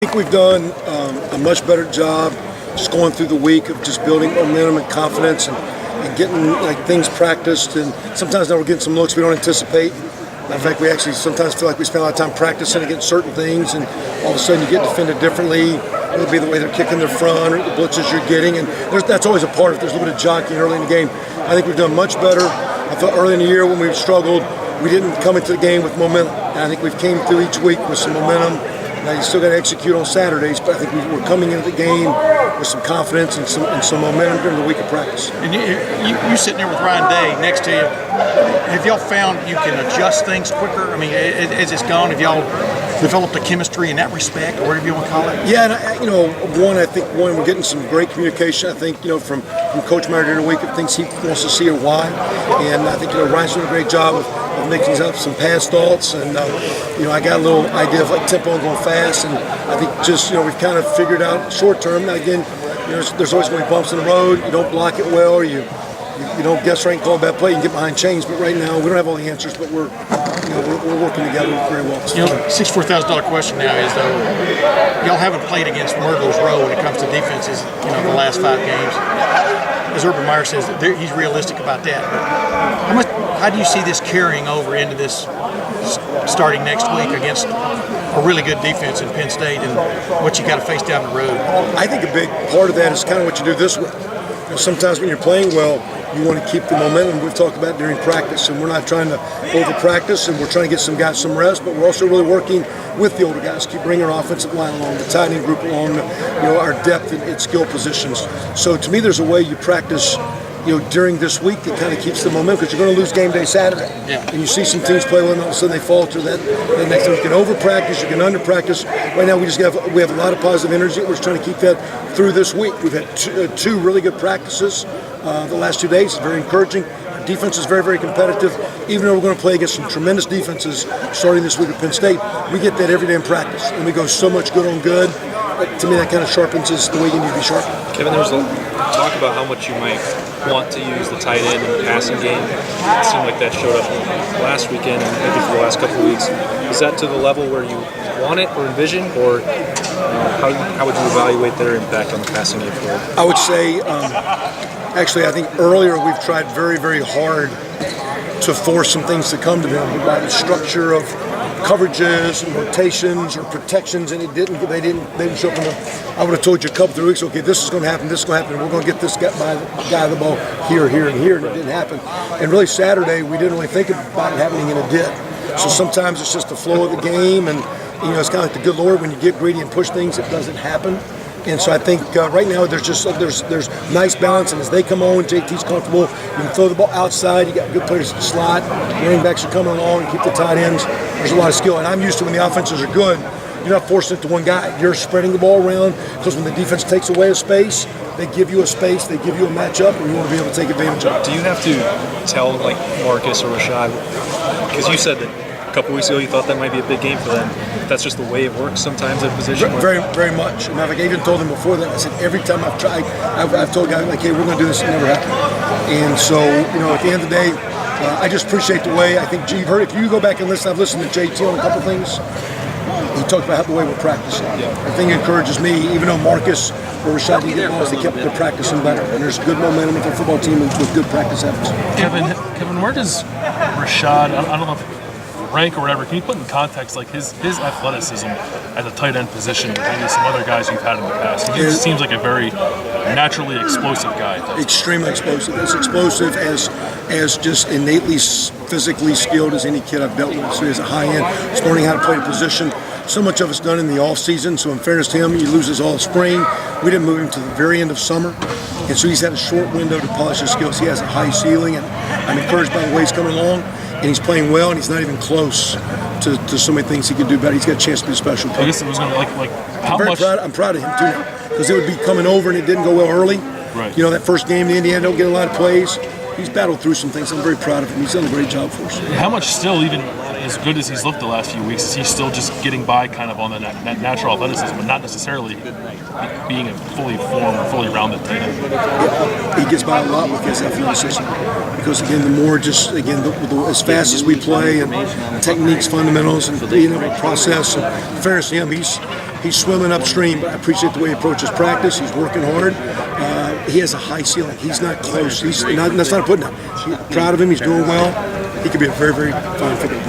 I think we've done a much better job just going through the week of just building momentum and confidence and getting things practiced. And sometimes now we're getting some looks we don't anticipate. In fact, we actually sometimes feel like we spend a lot of time practicing against certain things, and all of a sudden you get defended differently. It'll be the way they're kicking their front or the blitzes you're getting, and that's always a part of it. There's a little bit of jockeying early in the game. I think we've done much better. I thought early in the year when we struggled, we didn't come into the game with momentum. And I think we've came through each week with some momentum. Now you still got to execute on Saturdays, but I think we're coming into the game with some confidence and some momentum during the week of practice. And you sitting there with Ryan Day next to you. Have y'all found you can adjust things quicker? I mean, as it's gone, have y'all developed a chemistry in that respect, or whatever you want to call it? Yeah, and I think we're getting some great communication. I think from Coach Meyer during the week of things he wants to see or why, and I think Ryan's doing a great job of mixing up some pass thoughts, and I got a little idea of tempo and going fast, and I think just we've kind of figured out short term. Now again, there's always going to be bumps in the road. You don't block it well, or you don't guess right and call a bad play. You can get behind chains, but right now we don't have all the answers, but we're working together very well. $64,000 question now is though, y'all haven't played against Myrtle's Row when it comes to defenses. The last 5 games. As Urban Meyer says, he's realistic about that. But how do you see this carrying over into this starting next week against a really good defense in Penn State and what you got to face down the road? I think a big part of that is kind of what you do this week. Sometimes when you're playing well, you want to keep the momentum we've talked about during practice, and we're not trying to over-practice, and we're trying to get some guys some rest, but we're also really working with the older guys, keep bringing our offensive line along, the tight end group along, our depth at skill positions. So to me, there's a way you practice during this week that kind of keeps the momentum, because you're going to lose game day Saturday. Yeah. And you see some teams play well, and all of a sudden they falter. That next time you can over-practice, you can under-practice. Right now we have a lot of positive energy. We're just trying to keep that through this week. We've had 2 really good practices the last 2 days. It's very encouraging. Our defense is very, very competitive. Even though we're going to play against some tremendous defenses starting this week at Penn State, we get that every day in practice, and we go so much good on good. To me, that kind of sharpens us the way you need to be sharp. Kevin, there was talk about how much you might want to use the tight end in the passing game. It seemed like that showed up last weekend and maybe for the last couple of weeks. Is that to the level where you want it or envision, or how would you evaluate their impact on the passing game for you? I would say, actually, I think earlier we've tried very, very hard to force some things to come to them by the structure of coverages and rotations or protections, and they didn't show up enough. I would have told you a couple, 3 weeks, okay, this is going to happen, and we're going to get this guy the ball here, and here, and it didn't happen. And really Saturday, we didn't really think about it happening, and it did. So sometimes it's just the flow of the game, and it's kind of like the good Lord, when you get greedy and push things, it doesn't happen. And so I think right now there's nice balance, and as they come on, JT's comfortable. You can throw the ball outside. You got good players in the slot. Running backs are coming along and keep the tight ends. There's a lot of skill, and I'm used to when the offenses are good, you're not forcing it to one guy. You're spreading the ball around, because when the defense takes away a space, they give you a space, they give you a matchup, and you want to be able to take advantage of it. Do you have to tell Marcus or Rashad, because you said that a couple weeks ago you thought that might be a big game for them? That's just the way it works sometimes at position. Very, very much. And I even told them before that. I said every time I've tried, I've told guys hey, we're going to do this. It never happened. And so at the end of the day, I just appreciate the way. I think you've heard. If you go back and listen, I've listened to JT on a couple things. He talked about the way we're practicing. Yeah. The thing that encourages me, even though Marcus or Rashad didn't get balls, they kept their practicing better. And there's good momentum with their football team with good practice habits. Kevin, where does Rashad? I don't know if rank or whatever, can you put in context his athleticism at the tight end position with maybe some other guys you've had in the past? He just seems like a very naturally explosive guy. Extremely explosive. As explosive as just innately physically skilled as any kid I've dealt with. So he has a high end. He's learning how to play the position. So much of it's done in the off season. So in fairness to him, he loses all spring. We didn't move him to the very end of summer. And so he's had a short window to polish his skills. He has a high ceiling, and I'm encouraged by the way he's coming along. And he's playing well, and he's not even close to so many things he could do better. He's got a chance to be a special player. I guess it was going to how much? I'm proud of him too, because it would be coming over and it didn't go well early. Right. That first game in Indiana, don't get a lot of plays. He's battled through some things. I'm very proud of him. He's done a great job for us. How much still, even as good as he's looked the last few weeks, is he still just getting by kind of on the natural athleticism, but not necessarily being a fully formed or fully rounded tight end? He gets by a lot with his athleticism because again, the more just again as fast as we play and techniques, fundamentals, and process. And fairness to him, he's swimming upstream. I appreciate the way he approaches practice. He's working hard. He has a high ceiling. He's not close. That's not a put down. Proud of him. He's doing well. He could be a very, very fine football player.